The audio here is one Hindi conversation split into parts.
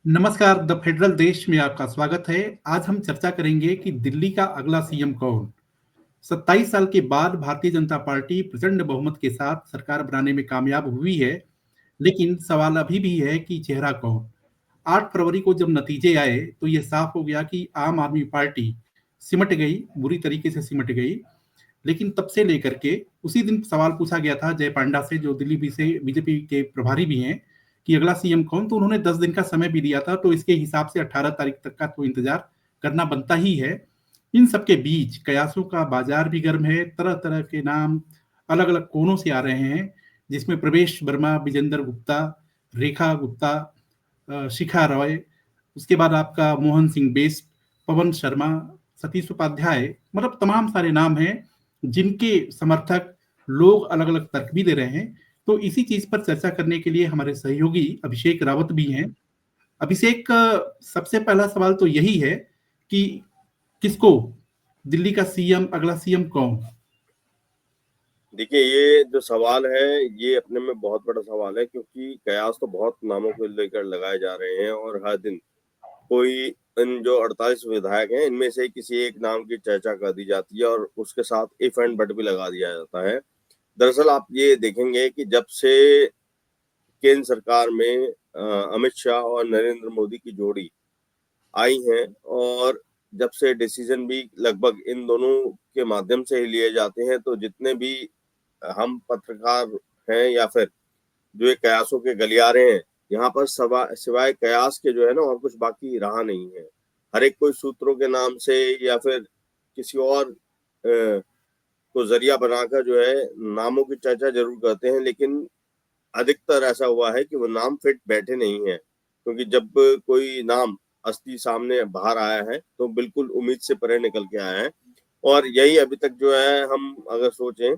नमस्कार, द फेडरल देश में आपका स्वागत है। आज हम चर्चा करेंगे कि दिल्ली का अगला सीएम कौन? 27 साल के बाद भारतीय जनता पार्टी प्रचंड बहुमत के साथ सरकार बनाने में कामयाब हुई है, लेकिन सवाल अभी भी है कि चेहरा कौन? 8 फरवरी को जब नतीजे आए, तो ये साफ हो गया कि आम आदमी पार्टी सिमट गई, बुरी तरीके से सिमट गई। लेकिन तब से लेकर के उसी दिन सवाल पूछा गया था जय पांडा से, जो दिल्ली बी से बीजेपी के प्रभारी भी हैं, कि अगला सीएम कौन? तो उन्होंने 10 दिन का समय भी दिया था, तो इसके हिसाब से 18 तारीख तक का तो इंतजार करना बनता ही है। इन सबके बीच कयासों का बाजार भी गर्म है, तरह-तरह के नाम अलग-अलग कोनों से आ रहे हैं, जिसमें प्रवेश वर्मा, विजेंद्र गुप्ता, रेखा गुप्ता, शिखा रॉय, उसके बाद आपका मोहन सिंह बेस, पवन शर्मा, सतीश उपाध्याय, मतलब तमाम सारे नाम हैं जिनके समर्थक लोग अलग-अलग तर्क भी दे रहे हैं। तो इसी चीज़ पर चर्चा करने के लिए हमारे सहयोगी अभिषेक रावत भी हैं। अभिषेक, सबसे पहला सवाल तो यही है कि किसको दिल्ली का सीएम, अगला सीएम कौन? देखिए, ये जो सवाल है ये अपने में बहुत बड़ा सवाल है, क्योंकि कयास तो बहुत नामों को लेकर लगाए जा रहे हैं और हर दिन कोई इन जो 48 विधायक हैं इनमें से किसी एक नाम की चर्चा कर दी जाती है और उसके साथ इफ एंड बट भी लगा दिया जाता है। दरअसल आप ये देखेंगे कि जब से केंद्र सरकार में अमित शाह और नरेंद्र मोदी की जोड़ी आई है और जब से डिसीजन भी लगभग इन दोनों के माध्यम से ही लिए जाते हैं, तो जितने भी हम पत्रकार हैं या फिर जो ये कयासों के गलियारे हैं, यहाँ पर सिवाय कयास के जो है ना और कुछ बाकी रहा नहीं है। हर एक कोई सूत्रों के नाम से या फिर किसी और को जरिया बनाकर जो है नामों की चर्चा जरूर करते हैं, लेकिन अधिकतर ऐसा हुआ है कि वो नाम फिट बैठे नहीं है, क्योंकि जब कोई नाम असली सामने बाहर आया है तो बिल्कुल उम्मीद से परे निकल के आया है। और यही अभी तक जो है, हम अगर सोचें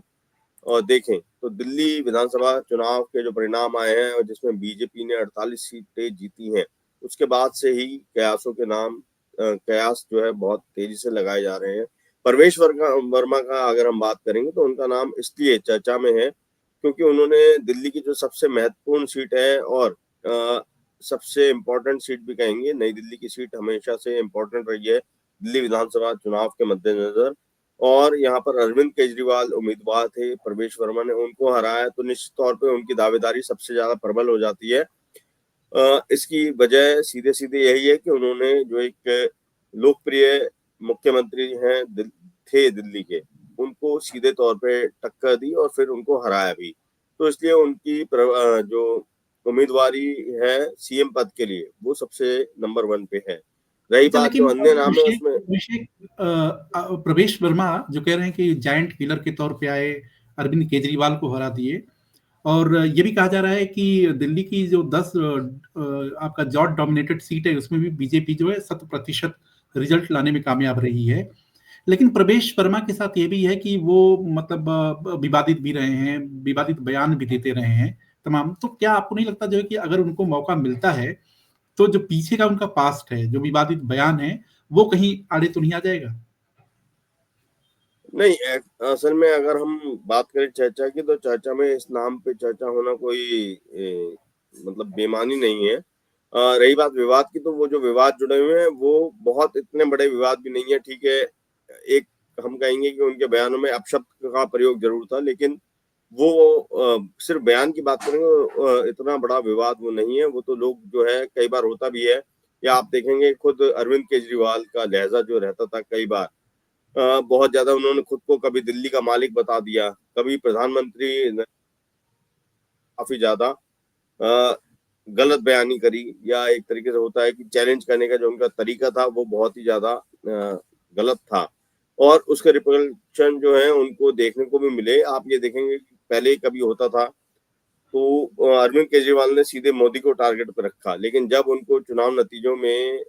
और देखें तो दिल्ली विधानसभा चुनाव के जो परिणाम आए हैं और जिसमें बीजेपी ने 48 सीटें जीती हैं, उसके बाद से ही कयासों के नाम कयास जो है बहुत तेजी से लगाए जा रहे हैं। प्रवेश वर्मा का अगर हम बात करेंगे तो उनका नाम इसलिए चर्चा में है क्योंकि उन्होंने दिल्ली की जो सबसे महत्वपूर्ण सीट है और सबसे इम्पोर्टेंट सीट भी कहेंगे, नई दिल्ली की सीट हमेशा से इम्पोर्टेंट रही है दिल्ली विधानसभा चुनाव के मद्देनजर, और यहाँ पर अरविंद केजरीवाल उम्मीदवार थे, प्रवेश वर्मा ने उनको हराया, तो निश्चित तौर पे उनकी दावेदारी सबसे ज्यादा प्रबल हो जाती है। इसकी वजह सीधे सीधे यही है कि उन्होंने जो एक लोकप्रिय मुख्यमंत्री हैं थे दिल्ली के, उनको सीधे तौर पे टक्कर दी और फिर उनको हराया भी। तो इसलिए उनकी जो उम्मीदवारी है सीएम पद के लिए वो सबसे नंबर 1 पे है। रही अच्छा, बात जो लेकिन अन्य नाम है अभिषेक उसमें, अभिषेक प्रवेश वर्मा जो कह रहे हैं कि जायंट किलर के तौर पे आए, अरविंद केजरीवाल को हरा दिए, और ये भी कहा जा रहा है कि दिल्ली की जो 10 आपका जॉट डोमिनेटेड सीट है, उसमें भी बीजेपी जो है 100% रिजल्ट लाने में कामयाब रही है। लेकिन प्रवेश वर्मा के साथ ये भी है कि वो मतलब विवादित भी रहे हैं, विवादित बयान भी देते रहे हैं तमाम। तो क्या आपको नहीं लगता जो है कि अगर उनको मौका मिलता है, तो जो पीछे का उनका पास्ट है, जो विवादित बयान है, वो कहीं आड़े तो नहीं आ जाएगा? नहीं, असल में अगर हम बात करें चर्चा की, तो चर्चा में इस नाम पे चर्चा होना कोई मतलब बेमानी नहीं है। रही बात विवाद की, तो वो जो विवाद जुड़े हुए हैं वो बहुत इतने बड़े विवाद भी नहीं है। ठीक है, एक हम कहेंगे कि उनके बयानों में अपशब्द का प्रयोग जरूर था, लेकिन वो सिर्फ बयान की बात करेंगे इतना बड़ा विवाद वो नहीं है। वो तो लोग जो है कई बार होता भी है, या आप देखेंगे खुद अरविंद केजरीवाल का लहजा जो रहता था कई बार, बहुत ज्यादा उन्होंने खुद को कभी दिल्ली का मालिक बता दिया, कभी प्रधानमंत्री काफी ज्यादा गलत बयानी करी, या एक तरीके से होता है कि चैलेंज करने का जो उनका तरीका था वो बहुत ही ज्यादा गलत था, और उसके रिपल्शन जो है उनको देखने को भी मिले। आप ये देखेंगे कि पहले कभी होता था तो अरविंद केजरीवाल ने सीधे मोदी को टारगेट पर रखा, लेकिन जब उनको चुनाव नतीजों में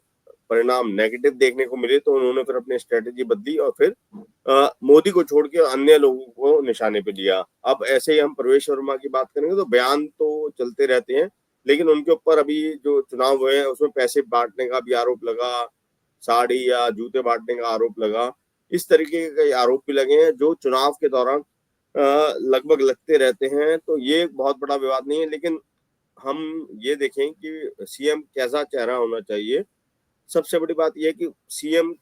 परिणाम नेगेटिव देखने को मिले तो उन्होंने फिर अपनी स्ट्रेटेजी बदली और फिर मोदी को छोड़ के अन्य लोगों को निशाने पे लिया। अब ऐसे ही हम प्रवेश वर्मा की बात करेंगे तो बयान तो चलते रहते हैं, लेकिन उनके ऊपर अभी जो चुनाव हुए हैं उसमें पैसे बांटने का भी आरोप लगा, साड़ी या जूते बांटने का आरोप लगा, इस तरीके के कई आरोप भी लगे हैं जो चुनाव के दौरान लगभग लगते रहते हैं। तो ये एक बहुत बड़ा विवाद नहीं है, लेकिन हम ये देखें कि सीएम कैसा चेहरा होना चाहिए, सबसे बड़ी बात ये है कि सीएम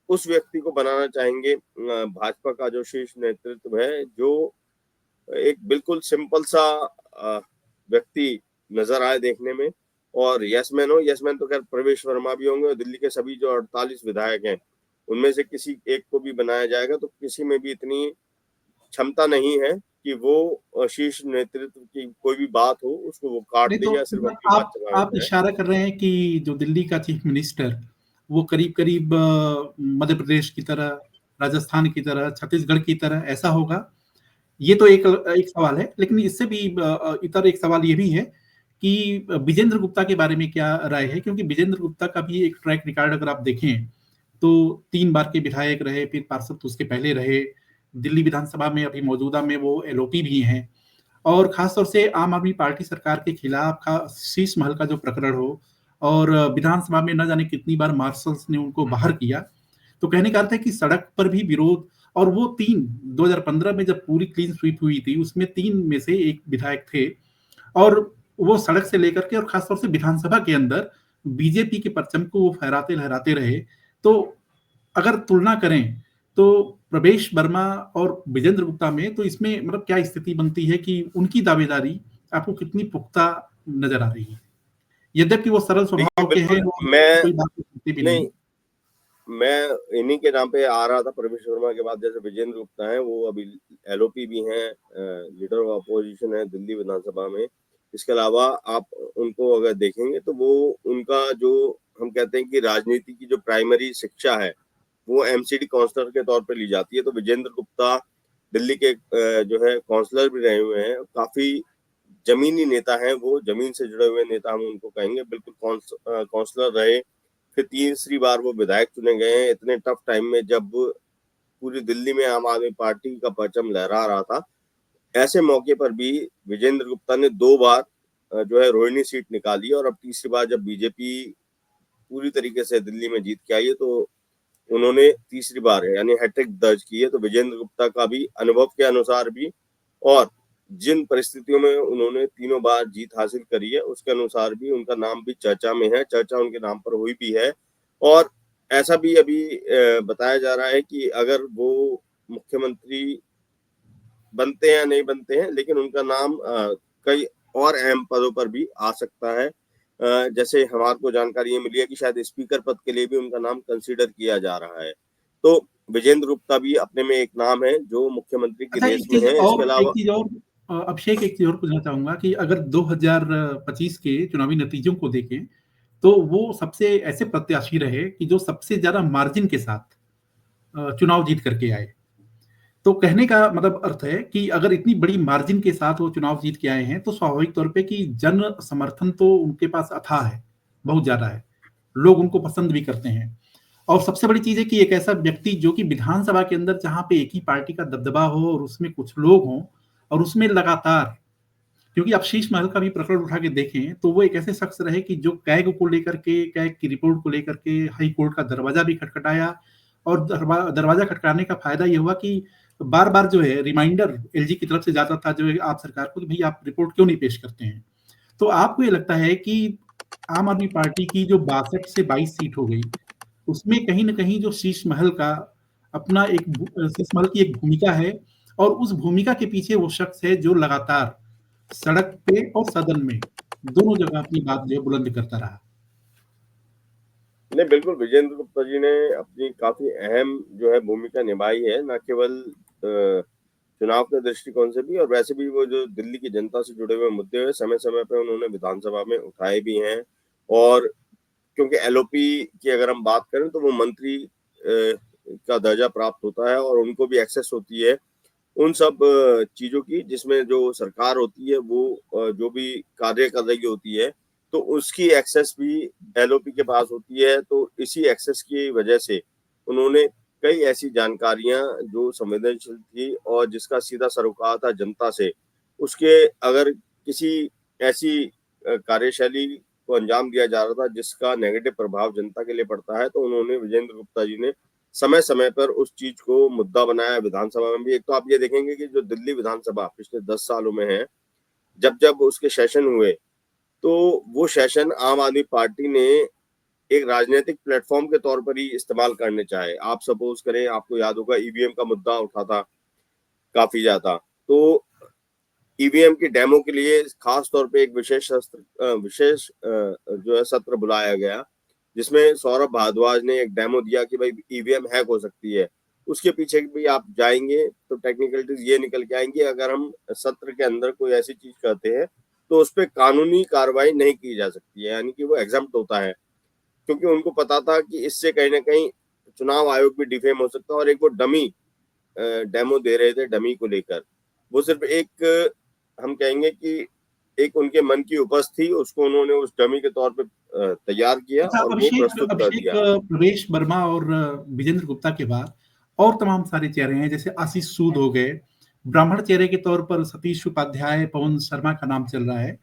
उस व्यक्ति को बनाना चाहेंगे, भाजपा का जो शीर्ष नेतृत्व है, जो एक बिल्कुल सिंपल सा व्यक्ति नजर आए देखने में, और यस मैन हो। यस मैन तो खैर प्रवेश वर्मा भी होंगे, और दिल्ली के सभी जो 48 विधायक हैं उनमें से किसी एक को भी बनाया जाएगा तो किसी में भी इतनी क्षमता नहीं है कि वो शीर्ष नेतृत्व की कोई भी बात हो उसको वो काट नहीं दे तो या सिर्फ मतलब अपनी बात चलाए आप जाए। इशारा कर रहे हैं कि जो दिल्ली का चीफ मिनिस्टर वो करीब करीब मध्य प्रदेश की तरह, राजस्थान की तरह, छत्तीसगढ़ की तरह ऐसा होगा। ये तो एक सवाल है, लेकिन इससे भी इतर एक सवाल ये भी है कि विजेंद्र गुप्ता के बारे में क्या राय है, क्योंकि विजेंद्र गुप्ता का भी एक ट्रैक रिकॉर्ड अगर आप देखें तो 3 बार के विधायक रहे, फिर पार्षद तो उसके पहले रहे, दिल्ली विधानसभा में अभी मौजूदा में वो एलओपी भी हैं, और खासतौर से आम आदमी पार्टी सरकार के खिलाफ का शीश महल का जो प्रकरण हो, और विधानसभा में न जाने कितनी बार मार्शल्स ने उनको बाहर किया। तो कहने का अर्थ है कि सड़क पर भी विरोध, और वो 2015 में जब पूरी क्लीन स्वीप हुई थी उसमें 3 में से एक विधायक थे, और वो सड़क से लेकर के और खासतौर से विधानसभा के अंदर बीजेपी के परचम को वो फहराते लहराते रहे। तो अगर तुलना करें तो प्रवेश वर्मा और विजेंद्र गुप्ता में, तो इसमें मतलब क्या स्थिति बनती है कि उनकी दावेदारी आपको कितनी पुख्ता नजर आ रही है, यद्यपि वो सरल देखिए स्वभाव के हैं बिल्कुल, और मैं कोई बात करते भी नहीं। नहीं मैं इन्हीं के नाम पे आ रहा था। प्रवेश वर्मा के बाद जैसे विजेंद्र गुप्ता हैं, वो अभी एलओपी भी हैं, लीडर ऑफ अपोजिशन है दिल्ली विधानसभा में। इसके अलावा आप उनको अगर देखेंगे तो वो उनका जो हम कहते हैं कि राजनीति की जो प्राइमरी शिक्षा है वो एमसीडी काउंसलर के तौर पे ली जाती है। तो विजेंद्र गुप्ता दिल्ली के जो है काउंसलर भी रहे हुए हैं, काफी जमीनी नेता हैं, वो जमीन से जुड़े हुए नेता हम उनको कहेंगे। बिल्कुल काउंसलर रहे, फिर तीसरी बार वो विधायक चुने गए हैं इतने टफ टाइम में जब पूरी दिल्ली में आम आदमी पार्टी का परचम लहरा रहा था। ऐसे मौके पर भी विजेंद्र गुप्ता ने 2 बार जो है रोहिणी सीट निकाली, और अब तीसरी बार जब बीजेपी पूरी तरीके से दिल्ली में जीत के आई है तो उन्होंने तीसरी बार है यानी हैट्रिक दर्ज की है। तो विजेंद्र गुप्ता का भी अनुभव के अनुसार भी, और जिन परिस्थितियों में उन्होंने तीनों बार जीत हासिल करी है उसके अनुसार भी उनका नाम भी चर्चा में है, चर्चा उनके नाम पर हुई भी है। और ऐसा भी अभी बताया जा रहा है कि अगर वो मुख्यमंत्री बनते हैं या नहीं बनते हैं, लेकिन उनका नाम कई और अहम पदों पर भी आ सकता है। जैसे हमारे को जानकारी ये मिली है कि शायद स्पीकर पद के लिए भी उनका नाम कंसीडर किया जा रहा है। तो विजेंद्र गुप्ता भी अपने में एक नाम है जो मुख्यमंत्री की अच्छा, रेस में है। इसके एक अलावा चीज और अभिषेक, एक चीज और पूछना चाहूंगा कि अगर 2025 के चुनावी नतीजों को देखें तो वो सबसे ऐसे प्रत्याशी रहे कि जो सबसे ज्यादा मार्जिन के साथ चुनाव जीत करके आए। तो कहने का मतलब अर्थ है कि अगर इतनी बड़ी मार्जिन के साथ वो चुनाव जीत के आए हैं तो स्वाभाविक तौर पे कि जन समर्थन तो उनके पास अथाह है, बहुत ज्यादा है, लोग उनको पसंद भी करते हैं। और सबसे बड़ी चीज है कि एक ऐसा व्यक्ति जो कि विधानसभा के अंदर जहां पे एक ही पार्टी का दबदबा हो और उसमें कुछ लोग हों, और उसमें लगातार, क्योंकि आप शीश महल का भी प्रकरण उठा के देखें तो वो एक ऐसे शख्स रहे कि जो कैग को लेकर के, कैग की रिपोर्ट को लेकर के हाई कोर्ट का दरवाजा भी खटखटाया, और दरवाजा खटखटाने का फायदा ये हुआ कि बार बार जो है रिमाइंडर एलजी की तरफ से जाता था जो है आप सरकार को कि भाई आप रिपोर्ट क्यों नहीं पेश करते हैं। तो आपको ये लगता है कि आम आदमी पार्टी की जो 62 से 22 सीट हो गई, उसमें कहीं न कहीं जो शीश महल का अपना शीश महल की एक भूमिका है, और उस भूमिका के पीछे वो शख्स है जो लगातार सड़क पे और सदन में दोनों जगह अपनी बात जो है बुलंद करता रहा। नहीं, बिल्कुल विजेंद्र गुप्ता जी ने अपनी काफी अहम जो है भूमिका निभाई है, न केवल चुनाव के दृष्टिकोण से भी, और वैसे भी वो जो दिल्ली की जनता से जुड़े हुए मुद्दे हैं समय समय पे उन्होंने विधानसभा में उठाए भी हैं। और क्योंकि एलओपी की अगर हम बात करें तो वो मंत्री का दर्जा प्राप्त होता है और उनको भी एक्सेस होती है उन सब चीजों की जिसमें जो सरकार होती है वो जो भी कार्य कर रही होती है तो उसकी एक्सेस भी एलओपी के पास होती है। तो इसी एक्सेस की वजह से उन्होंने कई ऐसी जानकारियां जो संवेदनशील थी और जिसका सीधा सरोकार था जनता से, उसके अगर किसी ऐसी कार्यशैली को अंजाम दिया जा रहा था जिसका नेगेटिव प्रभाव जनता के लिए पड़ता है, तो उन्होंने विजेंद्र गुप्ता जी ने समय समय पर उस चीज को मुद्दा बनाया विधानसभा में भी। एक तो आप ये देखेंगे कि जो दिल्ली विधानसभा पिछले 10 सालों में है, जब जब उसके सेशन हुए तो वो सेशन आम आदमी पार्टी ने एक राजनीतिक प्लेटफॉर्म के तौर पर ही इस्तेमाल करने चाहे। आप सपोज करें, आपको याद होगा ईवीएम का मुद्दा उठा था काफी ज्यादा, तो ईवीएम की डेमो के लिए खास तौर पे एक विशेष जो है सत्र बुलाया गया, जिसमें सौरभ भारद्वाज ने एक डेमो दिया कि भाई ईवीएम हैक हो सकती है। उसके पीछे भी आप जाएंगे तो टेक्निकलिटीज ये निकल के आएंगी, अगर हम सत्र के अंदर कोई ऐसी चीज करते हैं तो उस पर कानूनी कार्रवाई नहीं की जा सकती है, यानी कि वो एग्जम्प्ट होता है, क्योंकि उनको पता था कि इससे कहीं ना कहीं चुनाव आयोग भी डिफेम हो सकता है। और एक वो डमी डेमो दे रहे थे, डमी को लेकर, वो सिर्फ एक हम कहेंगे कि एक उनके मन की उपज थी, उसको उन्होंने उस डमी के तौर पे तैयार किया अच्छा, और वो अभिषेक प्रस्तुत कर अभिषेक दिया। प्रवेश वर्मा और विजेंद्र गुप्ता के बाद और तमाम सारे चेहरे हैं, जैसे आशीष सूद हो गए, ब्राह्मण चेहरे के तौर पर सतीश उपाध्याय, पवन शर्मा का नाम चल रहा है।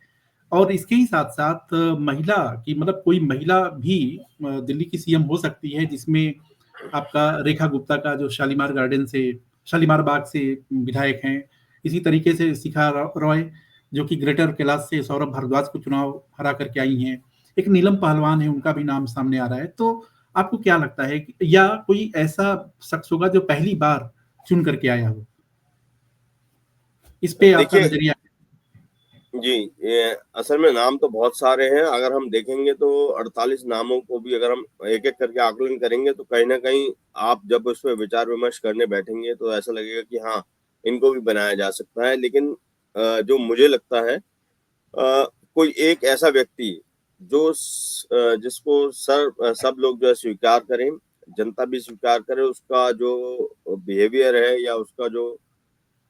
और इसके ही साथ साथ महिला की, मतलब कोई महिला भी दिल्ली की सीएम हो सकती है, जिसमें आपका रेखा गुप्ता का जो शालीमार बाग से विधायक हैं, इसी तरीके से शिखा रॉय जो कि ग्रेटर कैलाश से सौरभ भारद्वाज को चुनाव हरा करके आई हैं, एक नीलम पहलवान है, उनका भी नाम सामने आ रहा है। तो आपको क्या लगता है या कोई ऐसा शख्स होगा जो पहली बार चुन करके आया हो? इस पे आपका देखिए नजरिया? जी, ये असल में नाम तो बहुत सारे हैं। अगर हम देखेंगे तो 48 नामों को भी अगर हम एक एक करके आकलन करेंगे तो कहीं ना कहीं आप जब उस पर विचार विमर्श करने बैठेंगे तो ऐसा लगेगा कि हाँ, इनको भी बनाया जा सकता है। लेकिन जो मुझे लगता है, कोई एक ऐसा व्यक्ति जो जिसको सब लोग जो है स्वीकार करें, जनता भी स्वीकार करे, उसका जो बिहेवियर है या उसका जो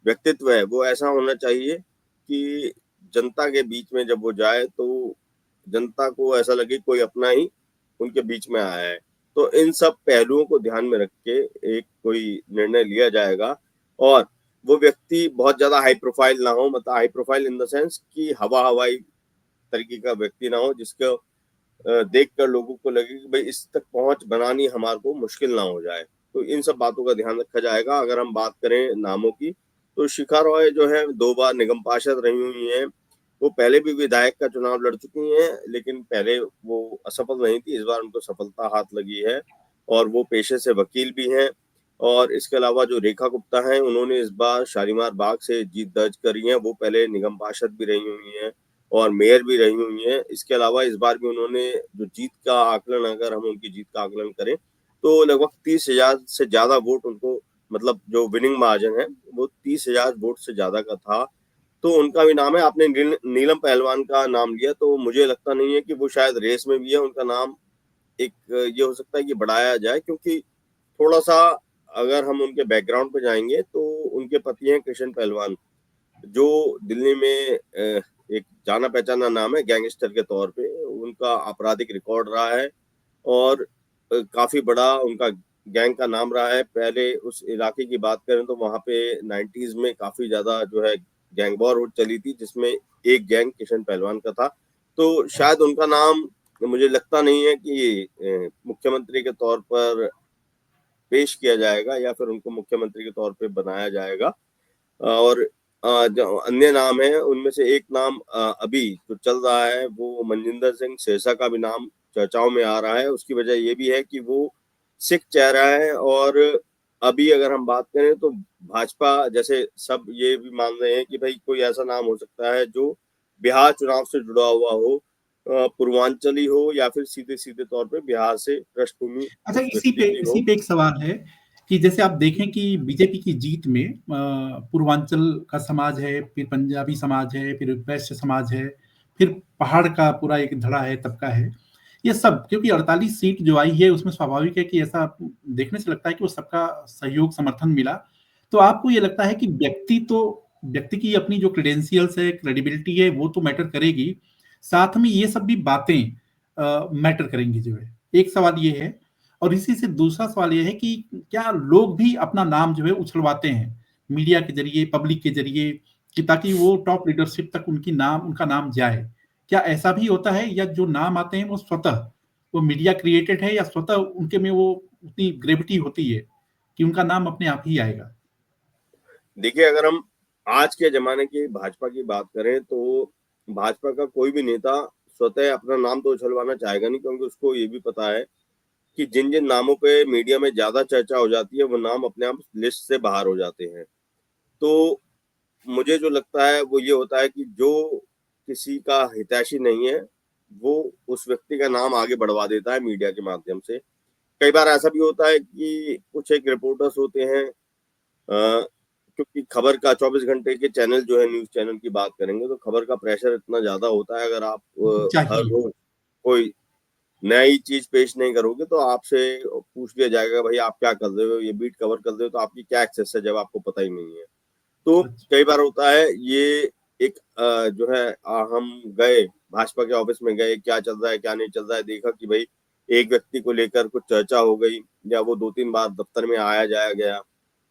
व्यक्तित्व है वो ऐसा होना चाहिए कि जनता के बीच में जब वो जाए तो जनता को ऐसा लगे कोई अपना ही उनके बीच में आया है। तो इन सब पहलुओं को ध्यान में रख के एक कोई निर्णय लिया जाएगा। और वो व्यक्ति बहुत ज्यादा हाई प्रोफाइल ना हो, मतलब high profile in the sense कि हवा हवाई तरीके का व्यक्ति ना हो, जिसको देख कर लोगों को लगे कि भाई इस तक पहुंच बनानी हमारे को मुश्किल ना हो जाए। तो इन सब बातों का ध्यान रखा जाएगा। अगर हम बात करें नामों की, तो शिखा रॉय जो है 2 बार निगम पार्षद रही हुई हैं। वो पहले भी विधायक का चुनाव लड़ चुकी हैं, लेकिन पहले वो असफल नहीं थी, इस बार उनको सफलता हाथ लगी है और वो पेशे से वकील भी हैं। और इसके अलावा जो रेखा गुप्ता हैं, उन्होंने इस बार शालीमार बाग से जीत दर्ज करी है। वो पहले निगम पार्षद भी रही हुई हैं और मेयर भी रही हुई हैं। इसके अलावा इस बार भी उन्होंने जो जीत का आकलन, अगर हम उनकी जीत का आकलन करें तो लगभग 30,000 से ज्यादा वोट उनको, मतलब जो विनिंग मार्जिन है वो 30,000 वोट से ज्यादा का था। तो उनका भी नाम है। आपने नीलम पहलवान का नाम लिया, तो मुझे लगता नहीं है कि वो शायद रेस में भी है। उनका नाम एक ये हो सकता है कि बढ़ाया जाए, क्योंकि थोड़ा सा अगर हम उनके बैकग्राउंड पे जाएंगे तो उनके पति हैं कृष्ण पहलवान, जो दिल्ली में एक जाना पहचाना नाम है गैंगस्टर के तौर पे। उनका आपराधिक रिकॉर्ड रहा है और काफी बड़ा उनका गैंग का नाम रहा है। पहले उस इलाके की बात करें तो वहां पे 90s में काफी ज्यादा जो है गैंग वॉर चली थी, जिसमें एक गैंग किशन पहलवान का था। तो शायद उनका नाम, मुझे लगता नहीं है कि मुख्यमंत्री के तौर पर पेश किया जाएगा या फिर उनको मुख्यमंत्री के तौर पे बनाया जाएगा। और जो अन्य नाम है उनमें से एक नाम अभी जो चल रहा है वो मनजिंदर सिंह सिरसा का भी नाम चर्चाओं में आ रहा है। उसकी वजह ये भी है कि वो सिख चेहरा है। और अभी अगर हम बात करें तो भाजपा जैसे सब ये भी मान रहे हैं कि भाई कोई ऐसा नाम हो सकता है जो बिहार चुनाव से जुड़ा हुआ हो, पूर्वांचली हो या फिर सीधे सीधे तौर पे बिहार से पृष्ठभूमि अच्छा, उस व्यक्ति की इसी हो। पे एक सवाल है कि जैसे आप देखें कि बीजेपी की जीत में पूर्वांचल का समाज है, फिर पंजाबी समाज है, फिर वैश्य समाज है, फिर पहाड़ का पूरा एक धड़ा है, तबका है। ये सब क्योंकि 48 सीट जो आई है उसमें स्वाभाविक है कि ऐसा देखने से लगता है कि वो सबका सहयोग समर्थन मिला। तो आपको ये लगता है कि व्यक्ति की अपनी जो क्रेडेंशियल्स है, क्रेडिबिलिटी है, वो तो मैटर करेगी, साथ में ये सब भी बातें मैटर करेंगी जो है। एक सवाल ये है। और इसी से दूसरा सवाल यह है कि क्या लोग भी अपना नाम जो है उछलवाते हैं मीडिया के जरिए, पब्लिक के जरिए, कि ताकि वो टॉप लीडरशिप तक उनका नाम जाए? क्या ऐसा भी होता है, या जो नाम आते हैं वो स्वतः वो मीडिया क्रिएटेड है, या स्वतः उनके में वो उतनी ग्रेविटी होती है कि उनका नाम अपने आप ही आएगा? देखिए, अगर हम आज के जमाने की भाजपा की बात करें तो भाजपा का कोई भी नेता स्वतः अपना नाम तो उछलवाना चाहेगा नहीं, क्योंकि उसको ये भी पता है कि जिन जिन नामों पे मीडिया में ज्यादा चर्चा हो जाती है वो नाम अपने आप लिस्ट से बाहर हो जाते हैं। तो मुझे जो लगता है वो ये होता है कि जो किसी का हितैषी नहीं है वो उस व्यक्ति का नाम आगे बढ़वा देता है मीडिया के माध्यम से। कई बार ऐसा भी होता है कि कुछ एक रिपोर्टर्स होते हैं, क्योंकि खबर का 24 घंटे के चैनल जो है, न्यूज चैनल की बात करेंगे तो खबर का प्रेशर इतना ज्यादा होता है, अगर आप हर चाहिए। रोज कोई नई चीज पेश नहीं करोगे तो आपसे पूछ लिया जाएगा भाई आप क्या कर रहे हो, ये बीट कवर कर रहे हो तो आपकी क्या एक्सेस है, जब आपको पता ही नहीं है। तो अच्छा। कई बार होता है ये एक जो है हम गए भाजपा के ऑफिस में गए, क्या चल रहा है क्या नहीं चल रहा है, देखा कि भाई एक व्यक्ति को लेकर कुछ चर्चा हो गई या वो 2-3 बार दफ्तर में आया जाया गया,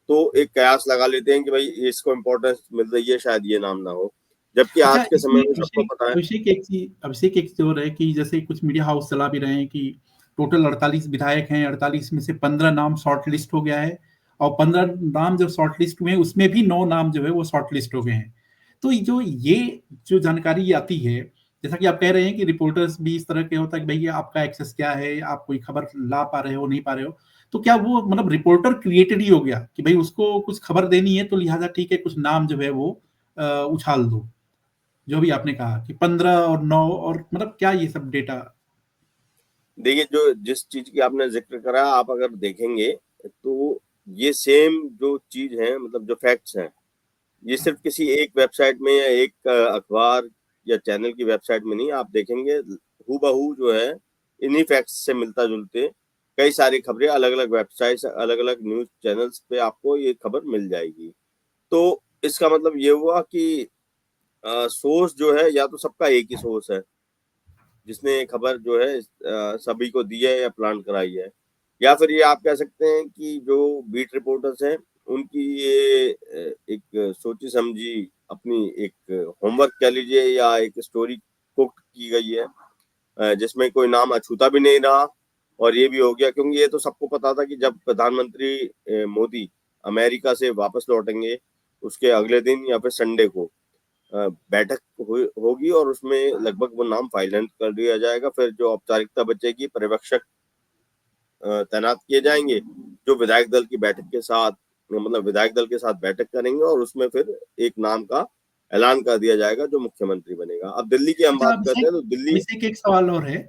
तो एक कयास लगा लेते हैं कि भाई इसको इम्पोर्टेंस मिल रही है, शायद ये नाम ना हो, जबकि अच्छा, आज के समय इसमें में सबको अभिषेक पता है। अभिषेक एक चीज और है कि जैसे कुछ मीडिया हाउस चला भी रहे हैं कि टोटल 48 विधायक हैं, 48 में से 15 नाम शॉर्ट लिस्ट हो गया है, और 15 नाम जो शॉर्ट लिस्ट हुए हैं उसमें भी 9 नाम जो है वो शॉर्ट लिस्ट हो गए हैं। तो जो जानकारी आती है, जैसा कि आप कह रहे हैं कि रिपोर्टर्स भी इस तरह के होता है कि भैया आपका एक्सेस क्या है, आप कोई खबर ला पा रहे हो नहीं पा रहे हो, तो क्या वो मतलब रिपोर्टर क्रिएटेड ही हो गया कि भाई उसको कुछ खबर देनी है तो लिहाजा ठीक है कुछ नाम जो है वो उछाल दो, जो भी आपने कहा कि 15 और 9 और मतलब क्या ये सब डेटा। देखिए, जो जिस चीज की आपने जिक्र करा, आप अगर देखेंगे तो ये सेम जो चीज है, मतलब जो फैक्ट्स हैं, ये सिर्फ किसी एक वेबसाइट में या एक अखबार या चैनल की वेबसाइट में नहीं, आप देखेंगे हूबहू जो है इन्हीं फैक्ट्स से मिलता जुलते कई सारी खबरें अलग अलग वेबसाइट्स, अलग अलग न्यूज चैनल्स पे आपको ये खबर मिल जाएगी। तो इसका मतलब ये हुआ कि सोर्स जो है या तो सबका एक ही सोर्स है जिसने खबर जो है सभी को दी है या प्लान कराई है, या फिर ये आप कह सकते हैं कि जो बीट रिपोर्टर्स हैं उनकी ये एक सोची समझी अपनी एक होमवर्क कह लीजिए या एक स्टोरी कुक की गई है, जिसमें कोई नाम अछूता भी नहीं रहा। और ये भी हो गया क्योंकि ये तो सबको पता था कि जब प्रधानमंत्री मोदी अमेरिका से वापस लौटेंगे उसके अगले दिन या फिर संडे को बैठक होगी और उसमें लगभग वो नाम फाइनल कर दिया जाएगा। फिर जो औपचारिकता बचेगी, पर्यवेक्षक तैनात किए जाएंगे जो विधायक दल की बैठक के साथ, मतलब विधायक दल के साथ बैठक करेंगे और उसमें फिर एक नाम का ऐलान कर दिया जाएगा जो मुख्यमंत्री बनेगा। अब दिल्ली की हम अच्छा, बात करते अभिषेक हैं तो दिल्ली। अभिषेक एक सवाल और है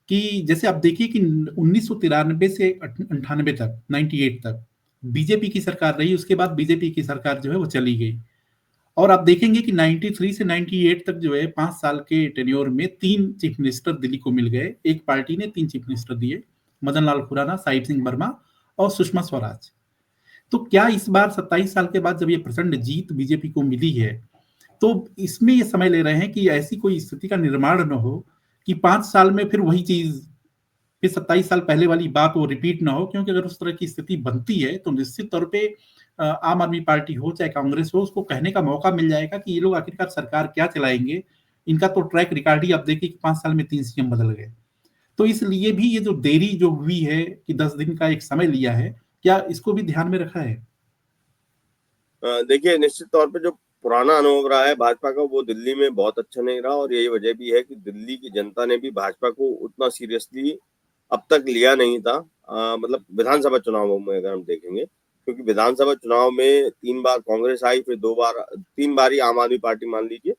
कि जैसे आप देखिए कि 1993 से 98 तक, 98 तक बीजेपी की सरकार रही, उसके बाद बीजेपी की सरकार जो है वो चली गई, और आप देखेंगे कि 93 से 98 तक जो है 5 साल के टेन्योर में 3 चीफ मिनिस्टर दिल्ली को मिल गए, एक पार्टी ने 3 चीफ मिनिस्टर दिए, मदन लाल खुराना, साहिब सिंह वर्मा और सुषमा स्वराज। तो क्या इस बार 27 साल के बाद जब ये प्रचंड जीत बीजेपी को मिली है, तो इसमें ये समय ले रहे हैं कि ऐसी कोई स्थिति का निर्माण न हो कि 5 साल में फिर वही चीज, फिर 27 साल पहले वाली बात वो रिपीट ना हो, क्योंकि अगर उस तरह की स्थिति बनती है तो निश्चित तौर पे आम आदमी पार्टी हो चाहे कांग्रेस हो, उसको कहने का मौका मिल जाएगा कि ये लोग आखिरकार सरकार क्या चलाएंगे। इनका तो ट्रैक रिकॉर्ड ही आप देखिए कि 5 साल में 3 सीएम बदल गए। तो इसलिए भी ये जो देरी जो हुई है कि 10 दिन का एक समय लिया है, क्या इसको भी ध्यान में रखा है? देखिए, निश्चित तौर पे जो पुराना अनुभव रहा है भाजपा का वो दिल्ली में बहुत अच्छा नहीं रहा, और यही वजह भी है कि दिल्ली की जनता ने भी भाजपा को उतना सीरियसली अब तक लिया नहीं था। मतलब विधानसभा चुनावों में अगर हम देखेंगे, क्योंकि विधानसभा चुनाव में 3 बार कांग्रेस आई, फिर 2 बार, 3 बार ही आम आदमी पार्टी मान लीजिए,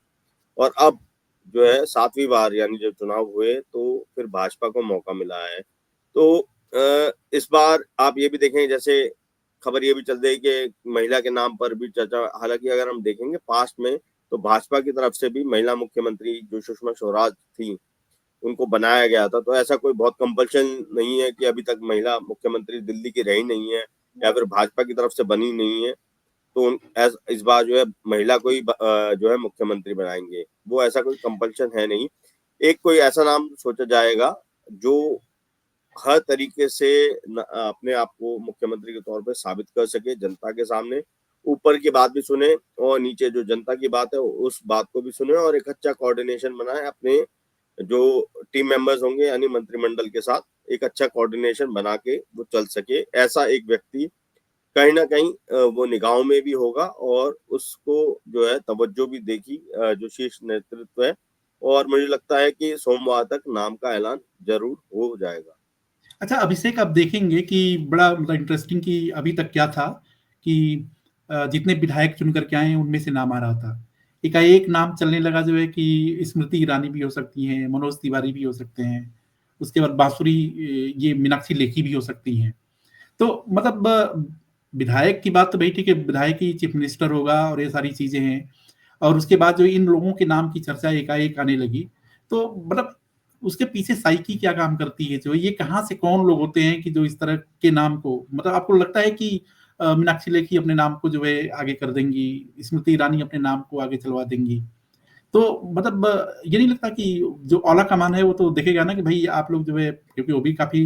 और अब जो है 7वीं बार यानी जब चुनाव हुए तो फिर भाजपा को मौका मिला है। तो इस बार आप ये भी देखें, जैसे खबर ये भी चल रही है कि महिला के नाम पर भी चर्चा, हालांकि अगर हम देखेंगे पास्ट में तो भाजपा की तरफ से भी महिला मुख्यमंत्री जो सुषमा स्वराज थी उनको बनाया गया था, तो ऐसा कोई बहुत कंपल्शन नहीं है कि अभी तक महिला मुख्यमंत्री दिल्ली की रही नहीं है या फिर भाजपा की तरफ से बनी नहीं है तो इस बार जो है महिला को ही जो है मुख्यमंत्री बनाएंगे, वो ऐसा कोई कंपल्शन है नहीं। एक कोई ऐसा नाम सोचा जाएगा जो हर तरीके से अपने आप को मुख्यमंत्री के तौर पे साबित कर सके जनता के सामने, ऊपर की बात भी सुने और नीचे जो जनता की बात है उस बात को भी सुने, और एक अच्छा कोऑर्डिनेशन बनाए अपने जो टीम मेंबर्स होंगे यानी मंत्रिमंडल के साथ, एक अच्छा कोऑर्डिनेशन बना के वो चल सके। ऐसा एक व्यक्ति कहीं ना कहीं वो निगाहों में भी होगा और उसको जो है तवज्जो भी देगी जो शीर्ष नेतृत्व है, और मुझे लगता है कि सोमवार तक नाम का ऐलान जरूर हो जाएगा। अच्छा अभिषेक, आप देखेंगे कि बड़ा मतलब इंटरेस्टिंग कि अभी तक क्या था कि जितने विधायक चुन करके आए हैं उनमें से नाम आ रहा था, एकाएक नाम चलने लगा जो है कि स्मृति ईरानी भी हो सकती हैं, मनोज तिवारी भी हो सकते हैं, उसके बाद बांसुरी ये मीनाक्षी लेखी भी हो सकती हैं। तो मतलब विधायक की बात तो भाई ठीक है, विधायक ही चीफ मिनिस्टर होगा और ये सारी चीजें हैं, और उसके बाद जो इन लोगों के नाम की चर्चा एकाएक आने लगी, तो मतलब उसके पीछे साइकी क्या काम करती है, जो ये कहाँ से कौन लोग होते हैं कि जो इस तरह के नाम को, मतलब आपको लगता है कि मीनाक्षी लेखी अपने नाम को जो है आगे कर देंगी, स्मृति ईरानी अपने नाम को आगे चलवा देंगी, तो मतलब ये नहीं लगता कि जो औला कमान है वो तो देखेगा ना कि भाई आप लोग जो है, क्योंकि वो भी काफी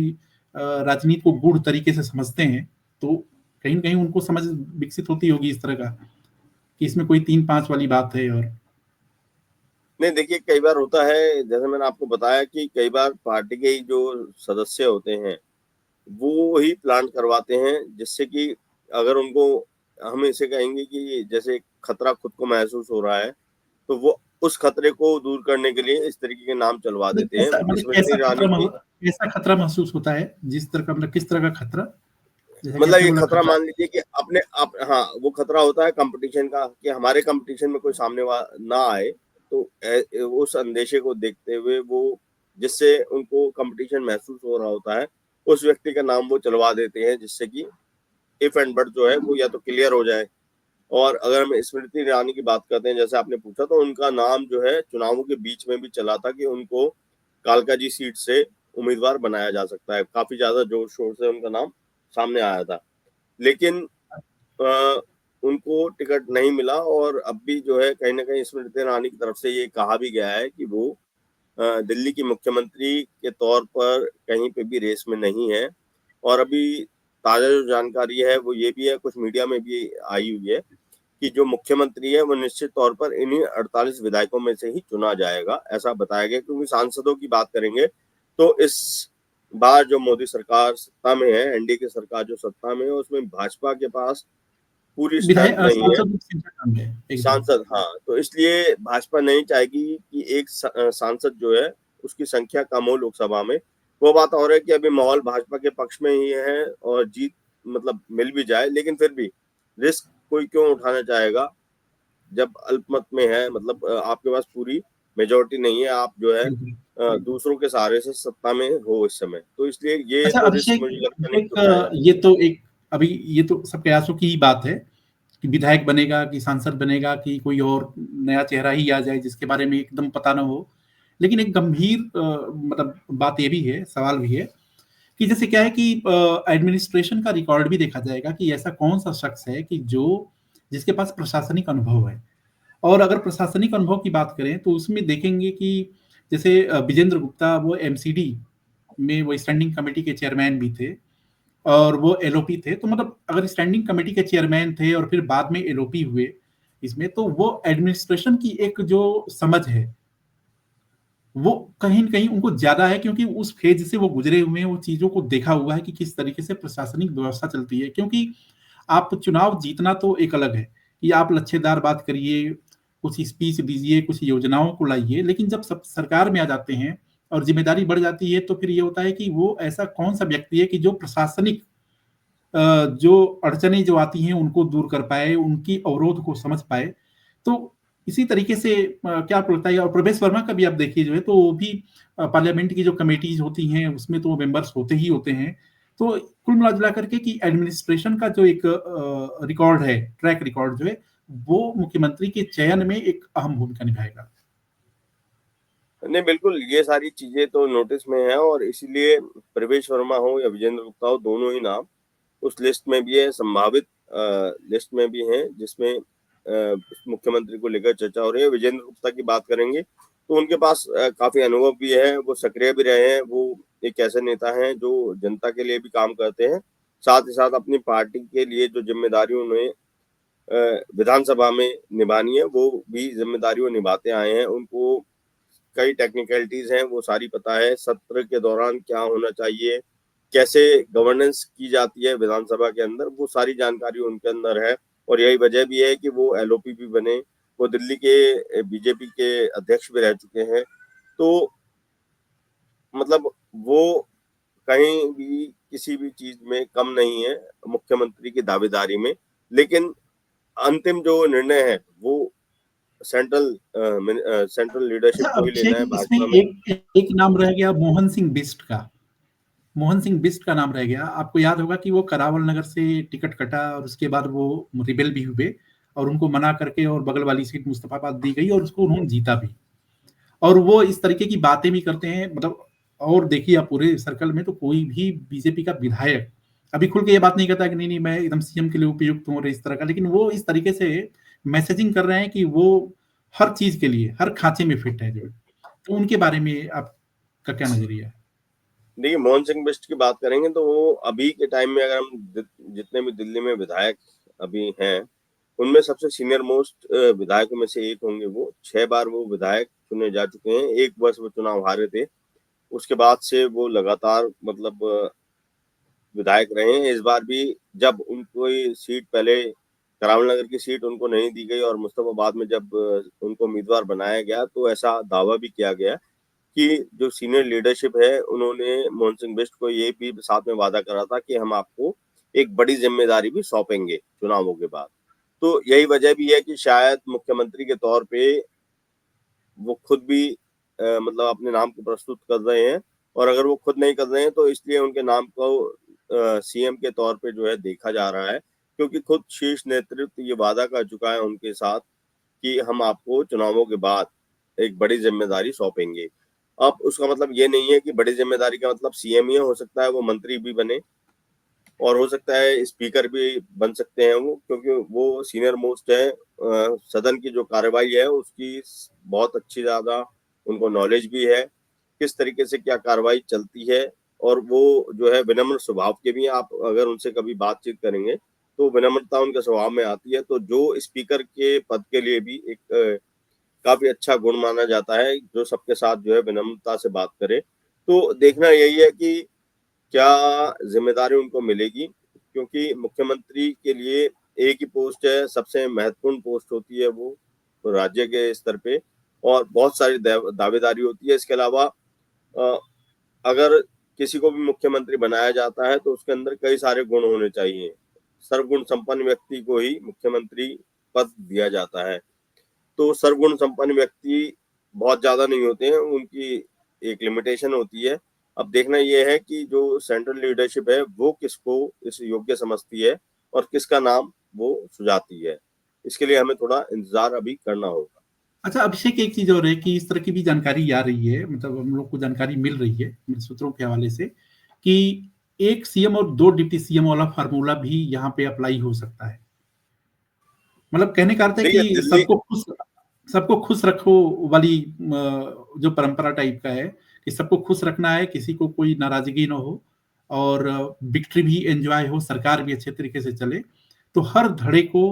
राजनीति को गूढ़ तरीके से समझते हैं, तो कहीं ना कहीं उनको समझ विकसित होती होगी इस तरह का कि इसमें कोई 3-5 वाली बात है। और नहीं, देखिए कई बार होता है, जैसे मैंने आपको बताया कि कई बार पार्टी के ही जो सदस्य होते हैं वो ही प्लांट करवाते हैं, जिससे कि अगर उनको, हम इसे कहेंगे कि जैसे खतरा खुद को महसूस हो रहा है, तो वो उस खतरे को दूर करने के लिए इस तरीके के नाम चलवा देते हैं। मतलब स्मृति ईरानी की, कैसा खतरा महसूस होता है, जिस तरह का मतलब किस तरह का खतरा, जैसा कि मतलब आपने ये बोला खतरा खतरा। मान लीजिए कि अपने आप, हाँ, वो खतरा होता है कंपटीशन का, कि हमारे कंपटीशन में कोई सामने वाला ना आए, तो उस अंदेशे को देखते हुए वो, जिससे उनको कंपटीशन महसूस हो रहा होता है, उस व्यक्ति का नाम वो चलवा देते हैं, जिससे कि इफ एंड बट जो है वो या तो क्लियर हो जाए। और अगर हम स्मृति ईरानी की बात करते हैं, जैसे आपने पूछा, तो उनका नाम जो है चुनावों के बीच में भी चला था कि उनको कालकाजी सीट से उम्मीदवार बनाया जा सकता है, काफी ज्यादा जोर शोर से उनका नाम सामने आया था, लेकिन अ, उनको टिकट नहीं मिला। और अब भी जो है कहीं ना कहीं स्मृति ईरानी की तरफ से ये कहा भी गया है कि वो दिल्ली की मुख्यमंत्री के तौर पर कहीं पे भी रेस में नहीं है। और अभी ताजा जो जानकारी है वो ये भी है, कुछ मीडिया में भी आई हुई है, कि जो मुख्यमंत्री है वो निश्चित तौर पर इन्हीं 48 विधायकों में से ही चुना जाएगा, ऐसा बताया गया। क्योंकि सांसदों की बात करेंगे तो इस बार जो मोदी सरकार सत्ता में है, एनडीए की सरकार जो सत्ता में है, उसमें भाजपा के पास पूरी स्ट्रेंथ विधायक नहीं है। सांसद सीधे काम है एकदम। सांसद, हाँ, तो इसलिए भाजपा नहीं चाहेगी कि एक सांसद जो है उसकी संख्या कम हो लोकसभा में। वो बात और है कि अभी माहौल भाजपा के पक्ष में ही है, और जीत मतलब मिल भी जाए, लेकिन फिर भी रिस्क कोई क्यों उठाना चाहेगा जब अल्पमत में है, मतलब आपके पास पूरी मेजोरिटी नहीं है, आप जो है बिल्कुल। दूसरों के सहारे से सत्ता में हो इस समय, तो इसलिए ये अच्छा तो रिस्क अभिषेक, मुझे लगता नहीं कि अभिषेक उठाया जाए। ये तो एक, अभी ये तो सब कयासों की ही बात है कि विधायक बनेगा कि सांसद बनेगा कि कोई और नया चेहरा ही आ जाए जिसके बारे में एकदम पता ना हो। लेकिन एक गंभीर मतलब बात ये भी है, सवाल भी है कि जैसे क्या है कि एडमिनिस्ट्रेशन का रिकॉर्ड भी देखा जाएगा कि ऐसा कौन सा शख्स है कि जो जिसके पास प्रशासनिक अनुभव है। और अगर प्रशासनिक अनुभव की बात करें तो उसमें देखेंगे कि जैसे विजेंद्र गुप्ता वो एमसीडी में वो स्टैंडिंग कमेटी के चेयरमैन भी थे, और वो एलओपी थे, तो मतलब अगर स्टैंडिंग कमेटी के चेयरमैन थे और फिर बाद में एलओपी हुए इसमें, तो वो एडमिनिस्ट्रेशन की एक जो समझ है वो कहीं न कहीं उनको ज़्यादा है, क्योंकि उस फ़ेज़ से वो गुज़रे हुए हैं, वो चीज़ों को देखा हुआ है कि किस तरीके से प्रशासनिक व्यवस्था चलती है। क्योंकि आप चुनाव जीतना तो एक अलग है, कि आप लच्छेदार बात करिए, कुछ स्पीच दीजिए, कुछ योजनाओं को लाइए, लेकिन जब सब सरकार में आ जाते हैं और ज़िम्मेदारी बढ़ जाती है, तो फिर ये होता है कि वो ऐसा कौन-सा व्यक्ति है कि जो प्रशासनिक जो अड़चनें जो आती हैं उनको दूर कर पाए, उनकी अवरोध को समझ पाए। तो इसी तरीके से क्या आपको लगता है, और प्रवेश वर्मा का भी आप देखिए जो है, तो वो भी पार्लियामेंट की जो कमिटीज़ होती हैं उसमें तो मेंबर्स होते ही होते हैं। तो कुल मिला-जुला करके कि एडमिनिस्ट्रेशन का जो एक रिकॉर्ड है, ट्रैक रिकॉर्ड जो है, वो मुख्यमंत्री के चयन में एक अहम भूमिका निभाएगा। नहीं, बिल्कुल, ये सारी चीजें तो नोटिस में है, और इसीलिए प्रवेश वर्मा हो या विजेंद्र गुप्ता हो, दोनों ही नाम उस लिस्ट में भी है, संभावित लिस्ट में भी हैं, जिसमें मुख्यमंत्री को लेकर चर्चा हो रही है। विजेंद्र गुप्ता की बात करेंगे तो उनके पास काफी अनुभव भी है, वो सक्रिय भी रहे हैं, वो एक ऐसे नेता हैं जो जनता के लिए भी काम करते हैं, साथ ही साथ अपनी पार्टी के लिए जो जिम्मेदारी उन्हें विधानसभा में निभानी है वो भी जिम्मेदारी वो निभाते आए हैं। उनको कई टेक्निकलिटीज हैं वो सारी पता है, सत्र के दौरान क्या होना चाहिए, कैसे गवर्नेंस की जाती है विधानसभा के अंदर, वो सारी जानकारी उनके अंदर है। और यही वजह भी है कि वो एलओपी भी बने, वो दिल्ली के बीजेपी के अध्यक्ष भी रह चुके हैं। तो मतलब वो कहीं भी किसी भी चीज में कम नहीं है मुख्यमंत्री की दावेदारी में, लेकिन अंतिम जो निर्णय है वो सेंट्रल लीडरशिप अच्छा को ही लेना अभिषेक, है इसमें भाजपा में। एक नाम रह गया, मोहन सिंह बिष्ट का। मोहन सिंह बिष्ट का नाम रह गया। आपको याद होगा कि वो करावल नगर से टिकट कटा और उसके बाद वो रिबेल भी हुए और उनको मना करके और बगल वाली सीट मुस्तफाबाद दी गई और उसको उन्होंने जीता भी। और वो इस तरीके की बातें भी करते हैं, मतलब। और देखिए आप पूरे सर्कल में तो कोई भी बीजेपी का विधायक अभी खुल के ये बात नहीं करता कि नहीं नहीं मैं एकदम सीएम के लिए उपयुक्त हूँ और इस तरह का, लेकिन वो इस तरीके से मैसेजिंग कर रहे हैं कि वो हर चीज के लिए हर खांचे में फिट है जो। तो उनके बारे में आपका क्या नजरिया है? देखिए, मोहन सिंह बिष्ट की बात करेंगे तो वो अभी के टाइम में अगर हम जितने भी दिल्ली में विधायक अभी हैं, उनमें सबसे सीनियर मोस्ट विधायकों में से एक होंगे। वो 6 बार वो विधायक चुने जा चुके हैं। एक वर्ष वो चुनाव हारे थे, उसके बाद से वो लगातार मतलब विधायक रहे हैं। इस बार भी जब उनको ये सीट पहले करावल नगर की सीट उनको नहीं दी गई और मुस्तफाबाद में जब उनको उम्मीदवार बनाया गया, तो ऐसा दावा भी किया गया कि जो सीनियर लीडरशिप है उन्होंने मोहन सिंह बिष्ट को ये भी साथ में वादा करा था कि हम आपको एक बड़ी जिम्मेदारी भी सौंपेंगे चुनावों के बाद। तो यही वजह भी है कि शायद मुख्यमंत्री के तौर पे वो खुद भी मतलब अपने नाम को प्रस्तुत कर रहे हैं, और अगर वो खुद नहीं कर रहे हैं तो इसलिए उनके नाम को सीएम के तौर पे जो है देखा जा रहा है, क्योंकि खुद शीर्ष नेतृत्व ये वादा कर चुका है उनके साथ कि हम आपको चुनावों के बाद एक बड़ी जिम्मेदारी सौंपेंगे। अब उसका मतलब ये नहीं है कि बड़ी जिम्मेदारी का मतलब सीएम ही हो सकता है वो मंत्री भी बने, और हो सकता है स्पीकर भी बन सकते हैं वो, क्योंकि वो सीनियर मोस्ट है। सदन की जो कार्यवाही है उसकी बहुत अच्छी ज्यादा उनको नॉलेज भी है, किस तरीके से क्या कार्रवाई चलती है। और वो जो है विनम्र स्वभाव के भी हैं। आप अगर उनसे कभी बातचीत करेंगे तो विनम्रता उनके स्वभाव में आती है, तो जो स्पीकर के पद के लिए भी एक काफी अच्छा गुण माना जाता है, जो सबके साथ जो है विनम्रता से बात करे। तो देखना यही है कि क्या जिम्मेदारी उनको मिलेगी, क्योंकि मुख्यमंत्री के लिए एक ही पोस्ट है, सबसे महत्वपूर्ण पोस्ट होती है वो राज्य के स्तर पे, और बहुत सारी दावेदारी होती है। इसके अलावा अगर किसी को भी मुख्यमंत्री बनाया जाता है तो उसके अंदर कई सारे गुण होने चाहिए। सर्वगुण संपन्न व्यक्ति को ही मुख्यमंत्री पद दिया जाता है। तो सर्वगुण संपन्न व्यक्ति बहुत ज्यादा नहीं होते हैं, उनकी एक लिमिटेशन होती है। अब देखना यह है कि जो सेंट्रल लीडरशिप है वो किसको इस योग्य समझती है और किसका नाम वो सुझाती है। इसके लिए हमें थोड़ा इंतजार अभी करना होगा। अच्छा अभिषेक, एक चीज और है कि इस तरह की भी जानकारी आ रही है, मतलब हम लोग को जानकारी मिल रही है मेरे सूत्रों के हवाले से कि एक सीएम और दो डिप्टी सीएम वाला फार्मूला भी यहाँ पे अप्लाई हो सकता है। मतलब कहने का अर्थ है देखिए कि दिल्ली, सबको खुश रखो वाली जो परंपरा टाइप का है कि सबको खुश रखना है, किसी को कोई नाराजगी ना हो और विक्ट्री भी एंजॉय हो, सरकार भी अच्छे तरीके से चले। तो हर धड़े को,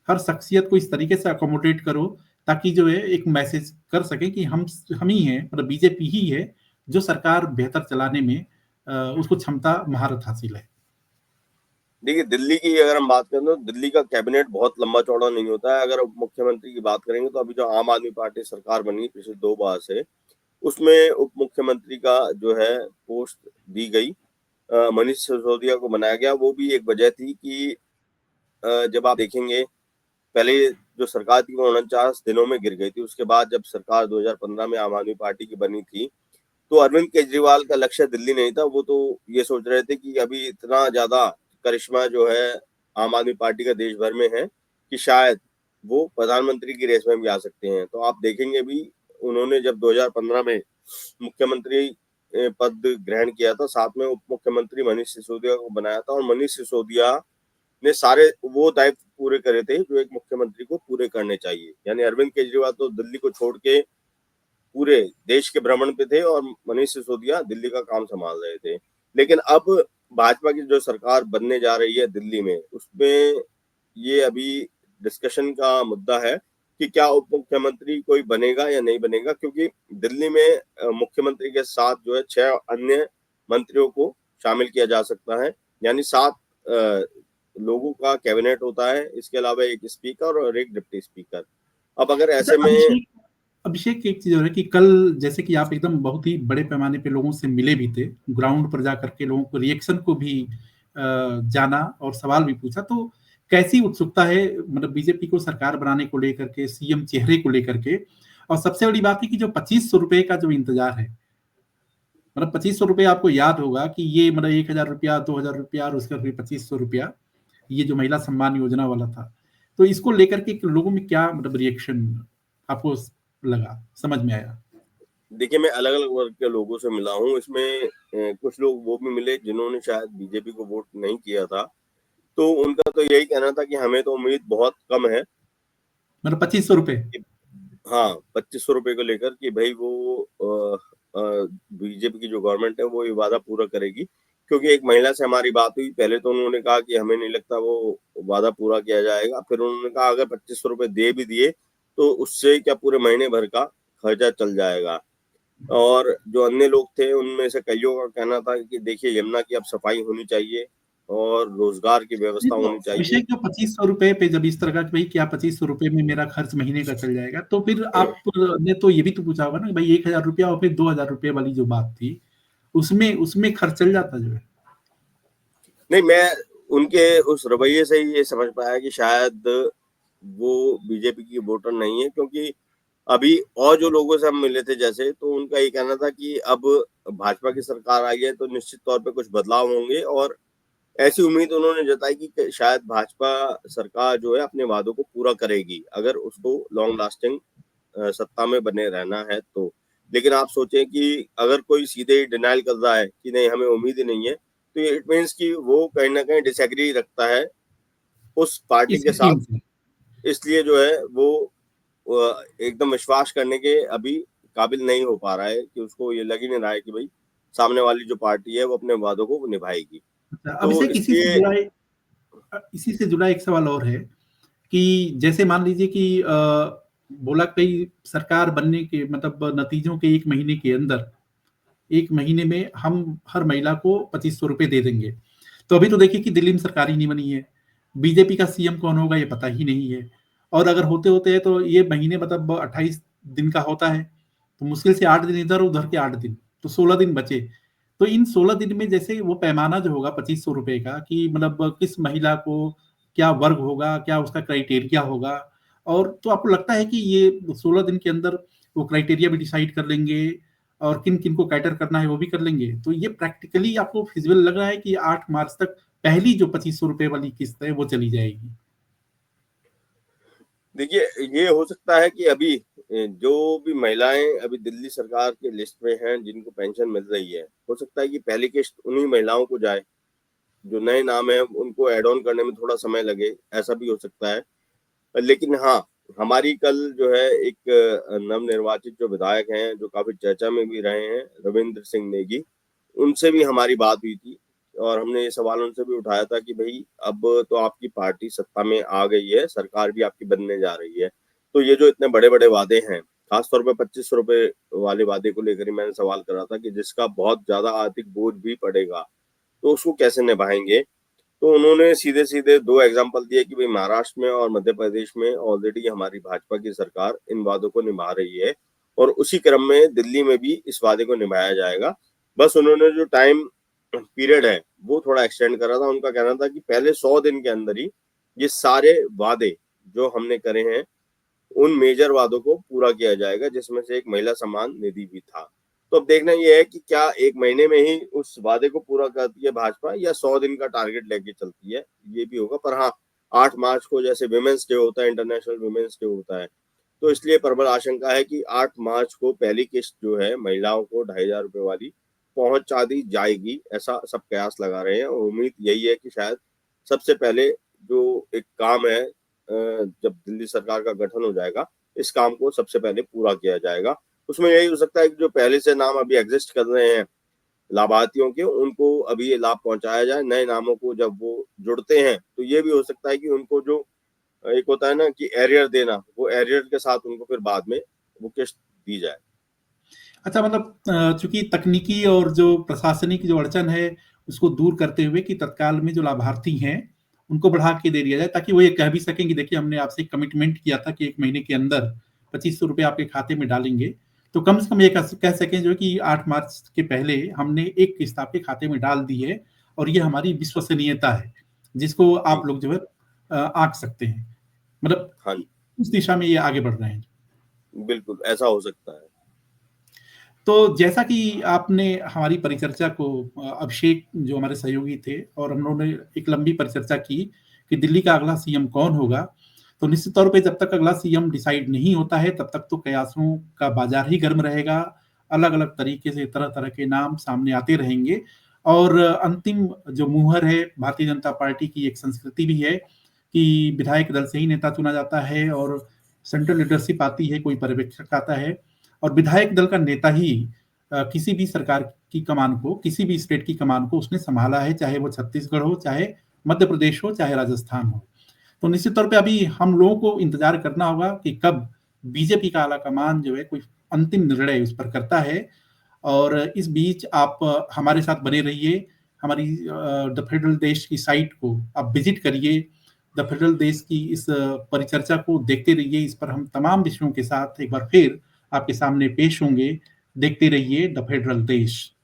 हर शख्सियत को इस तरीके से अकोमोडेट करो ताकि जो है एक मैसेज कर सके कि हम ही हैं, मतलब बीजेपी ही है जो सरकार बेहतर चलाने में उसको क्षमता महारत हासिल है। देखिए दिल्ली की अगर हम बात करें तो दिल्ली का कैबिनेट बहुत लंबा चौड़ा नहीं होता है। अगर उप मुख्यमंत्री की बात करेंगे तो अभी जो आम आदमी पार्टी सरकार बनी पिछले 2 बार से, उसमें उप मुख्यमंत्री का जो है पोस्ट दी गई, मनीष सिसोदिया को बनाया गया। वो भी एक वजह थी कि जब आप देखेंगे पहले जो सरकार थी वो 49 दिनों में गिर गई थी। उसके बाद जब सरकार 2015 में आम आदमी पार्टी की बनी थी, तो अरविंद केजरीवाल का लक्ष्य दिल्ली नहीं था। वो तो ये सोच रहे थे कि अभी इतना ज्यादा करिश्मा जो है आम आदमी पार्टी का देश भर में है कि शायद वो प्रधानमंत्री की रेस में भी आ सकते हैं। तो आप देखेंगे भी उन्होंने जब 2015 में मुख्यमंत्री पद ग्रहण किया था, साथ में उप मुख्यमंत्री मनीष सिसोदिया को बनाया था, और मनीष सिसोदिया ने सारे वो दायित्व पूरे करे थे जो एक मुख्यमंत्री को पूरे करने चाहिए। यानी अरविंद केजरीवाल तो दिल्ली को छोड़ के पूरे देश के भ्रमण पे थे और मनीष सिसोदिया दिल्ली का काम संभाल रहे थे। लेकिन अब भाजपा की जो सरकार बनने जा रही है दिल्ली में, उसमें ये अभी डिस्कशन का मुद्दा है कि क्या उप मुख्यमंत्री कोई बनेगा या नहीं बनेगा, क्योंकि दिल्ली में मुख्यमंत्री के साथ जो है 6 अन्य मंत्रियों को शामिल किया जा सकता है। यानी 7 लोगों का कैबिनेट होता है। इसके अलावा एक स्पीकर और एक डिप्टी स्पीकर। अब अगर अच्छा ऐसे में अभिषेक, अभिषेक एक चीज और है कि कल जैसे कि आप एकदम बहुत ही बड़े पैमाने पे लोगों से मिले भी थे, ग्राउंड पर जा करके लोगों को रिएक्शन को भी जाना और सवाल भी पूछा, तो कैसी उत्सुकता है मतलब बीजेपी को सरकार बनाने को लेकर के, सीएम चेहरे को लेकर के? और सबसे बड़ी बात है कि जो 2500 रुपए का जो इंतजार है, मतलब 2500 रुपए आपको याद होगा कि ये मतलब 1000 रुपया, 2000 रुपया और उसका फिर 2500 रुपया, ये जो महिला सम्मान योजना वाला था। तो इसको लेकर के लोगों में क्या मतलब रिएक्शन आपको लगा, समझ में आया? देखिए, मैं अलग-अलग वर्ग के लोगों से मिला हूँ। इसमें कुछ लोग वो भी मिले जिन्होंने शायद बीजेपी को वोट नहीं किया था। तो उनका तो यही कहना था कि हमें तो उम्मीद बहुत कम है मतलब 2500 रुपए? कि हाँ, 2500 रुपए को लेकर कि भई वो बीजेपी की जो गवर्नमेंट है वो ये वादा पूरा करेगी। क्योंकि एक महिला से हमारी बात हुई, पहले तो उन्होंने कहा कि हमें नहीं लगता वो वादा पूरा किया जाएगा। फिर उन्होंने कहा अगर 2500 रुपए दे भी दिए, तो उससे क्या पूरे महीने भर का खर्चा चल जाएगा। और जो अन्य लोग थे उनमें से कइयों का कहना था कि देखिए यमुना की अब सफाई होनी चाहिए और रोजगार की नहीं व्यवस्था तो होनी चाहिए। अभिषेक, जो 2500 रुपए पे जब इस तरह का कि भाई क्या 2500 रुपए में मेरा खर्च महीने का चल जाएगा, तो फिर आपने तो ये भी तो पूछा होगा ना कि भाई 1000 रुपया और फिर 2000 रुपये वाली जो बात थी, उसमें उसमें खर्च चल जाता जो है। नहीं, मैं उनके उस रवैये से ही ये समझ पाया कि शायद वो बीजेपी की वोटर नहीं है, क्योंकि अभी और जो लोगों से हम मिले थे जैसे, तो उनका ये कहना था कि अब भाजपा की सरकार आई है तो निश्चित तौर पे कुछ बदलाव होंगे, और ऐसी उम्मीद उन्होंने जताई कि शायद भाजपा सरकार जो है अपने वादों को पूरा करेगी, अगर उसको लॉन्ग लास्टिंग सत्ता में बने रहना है तो। लेकिन आप सोचें कि अगर कोई सीधे ही डिनायल कर रहा है कि नहीं हमें उम्मीद ही नहीं है, तो ये इट मीन्स कि वो कहीं न कहीं डिसएग्री रखता है उस पार्टी के इस साथ। स्कीम से। इसलिए जो है वो एकदम विश्वास करने के अभी काबिल नहीं हो पा रहा है, कि उसको ये लग ही नहीं रहा है कि भई सामने वाली जो पार्टी है वो अपने वादों को निभाएगी। अच्छा तो अभिषेक, इसलिए इसी से जुड़ा एक सवाल और है कि जैसे मान लीजिए कि बोला कई सरकार बनने के मतलब नतीजों के 1 महीने के अंदर, 1 महीने में हम हर महिला को 2500 रुपए दे देंगे। तो अभी तो देखिए कि दिल्ली में सरकार ही नहीं बनी है, बीजेपी का सीएम कौन होगा ये पता ही नहीं है, और अगर होते होते हैं तो ये महीने मतलब 28 दिन का होता है, तो मुश्किल से 8 दिन इधर, उधर के 8 दिन, तो 16 दिन बचे। तो इन 16 दिन में जैसे वो पैमाना जो होगा 2500 रुपए का, कि मतलब किस महिला को क्या वर्ग होगा, क्या उसका क्राइटेरिया होगा, और तो आपको लगता है कि ये 16 दिन के अंदर वो क्राइटेरिया भी डिसाइड कर लेंगे और किन किन को कैटर करना है वो भी कर लेंगे, तो ये प्रैक्टिकली आपको फिजिबल लग रहा है कि 8 मार्च तक पहली जो 2500 रुपए वाली किस्त है वो चली जाएगी? देखिए, ये हो सकता है कि अभी जो भी महिलाएँ अभी दिल्ली सरकार के लिस्ट में हैं जिनको पेंशन मिल रही है, हो सकता है कि पहली किश्त उन्हीं महिलाओं को जाए। जो नए नाम हैं उनको ऐड ऑन करने में थोड़ा समय लगे, ऐसा भी हो सकता है। लेकिन हाँ, हमारी कल जो है एक नवनिर्वाचित जो विधायक हैं, जो काफ़ी चर्चा में भी रहे हैं, रविंद्र सिंह नेगी, उनसे भी हमारी बात हुई थी, और हमने ये सवाल उनसे भी उठाया था कि भई अब तो आपकी पार्टी सत्ता में आ गई है, सरकार भी आपकी बनने जा रही है। तो ये जो इतने बड़े-बड़े वादे हैं, खास तौर पे 2500 रुपए वाले वादे को लेकर ही मैंने सवाल करा था कि जिसका बहुत ज़्यादा आर्थिक बोझ भी पड़ेगा, तो उसको कैसे निभाएँगे? तो उन्होंने सीधे-सीधे 2 एग्ज़ाम्पल दिए कि भई महाराष्ट्र में और मध्य प्रदेश में ऑलरेडी हमारी भाजपा की सरकार इन वादों को निभा रही है, और उसी क्रम में दिल्ली में भी इस वादे को निभाया जाएगा। बस उन्होंने जो टाइम पीरियड है, वो थोड़ा एक्सटेंड करा था। उनका कहना था कि पहले 100 दिन के अंदर ही ये सारे वादे जो हमने करे हैं, उन मेजर वादों को पूरा किया जाएगा, जिसमें से एक महिला सम्मान निधि भी था। तो अब देखना ये है कि क्या 1 महीने में ही उस वादे को पूरा करती है भाजपा, या 100 दिन का टारगेट लेके चलती है, ये भी होगा। पर हाँ, 8 मार्च को जैसे विमेन्स डे होता है, इंटरनेशनल विमेन्स डे होता है, तो इसलिए प्रबल आशंका है कि 8 मार्च को पहली किश्त जो है महिलाओं को 2500 रुपए वाली पहुँचा दी जाएगी, ऐसा सब कयास लगा रहे हैं, और उम्मीद यही है कि शायद सबसे पहले जो एक काम है, जब दिल्ली सरकार का गठन हो जाएगा, इस काम को सबसे पहले पूरा किया जाएगा। उसमें यही हो सकता है कि जो पहले से नाम अभी एग्ज़िस्ट कर रहे हैं लाभार्थियों के, उनको अभी ये लाभ पहुँचाया जाए। नए नामों को जब वो जुड़ते हैं, तो ये भी हो सकता है कि उनको जो एक होता है ना कि एरियर देना, वो एरियर के साथ उनको फिर बाद में वो किश्त दी जाए। अच्छा मतलब चूंकि तकनीकी और जो प्रशासनिक जो अड़चन है उसको दूर करते हुए कि तत्काल में जो लाभार्थी हैं उनको बढ़ा के दे दिया जाए, ताकि वो ये कह भी सकें कि देखिए हमने आपसे कमिटमेंट किया था कि 1 महीने के अंदर 2500 रुपए आपके खाते में डालेंगे। तो कम से कम ये कह सकें जो है कि 8 मार्च के पहले हमने एक किस्त आपके खाते में डाल दी है और ये हमारी विश्वसनीयता है, जिसको जी, आप लोग जो है आँक सकते हैं। मतलब हाँ जी, उस दिशा में ये आगे बढ़ रहे हैं। बिल्कुल ऐसा हो सकता है। तो जैसा कि आपने हमारी परिचर्चा को अभिषेक जो हमारे सहयोगी थे और हम लोगों ने एक लंबी परिचर्चा की कि दिल्ली का अगला सीएम कौन होगा, तो निश्चित तौर पे जब तक अगला सीएम डिसाइड नहीं होता है, तब तक तो कयासों का बाजार ही गर्म रहेगा। अलग-अलग तरीके से तरह-तरह के नाम सामने आते रहेंगे और अंतिम जो मुहर है, भारतीय जनता पार्टी की एक संस्कृति भी है कि विधायक दल से ही नेता चुना जाता है और सेंट्रल लीडरशिप आती है, कोई पर्यवेक्षक आता है और विधायक दल का नेता ही किसी भी सरकार की कमान को, किसी भी स्टेट की कमान को उसने संभाला है, चाहे वो छत्तीसगढ़ हो, चाहे मध्य प्रदेश हो, चाहे राजस्थान हो। तो निश्चित तौर पे अभी हम लोगों को इंतजार करना होगा कि कब बीजेपी का आला कमान जो है कोई अंतिम निर्णय उस पर करता है और इस बीच आप हमारे साथ बने रहिए। हमारी द फेडरल देश की साइट को आप विजिट करिए। द फेडरल देश की इस परिचर्चा को देखते रहिए। इस पर हम तमाम विषयों के साथ एक बार फिर आपके सामने पेश होंगे। देखते रहिए द फेडरल देश।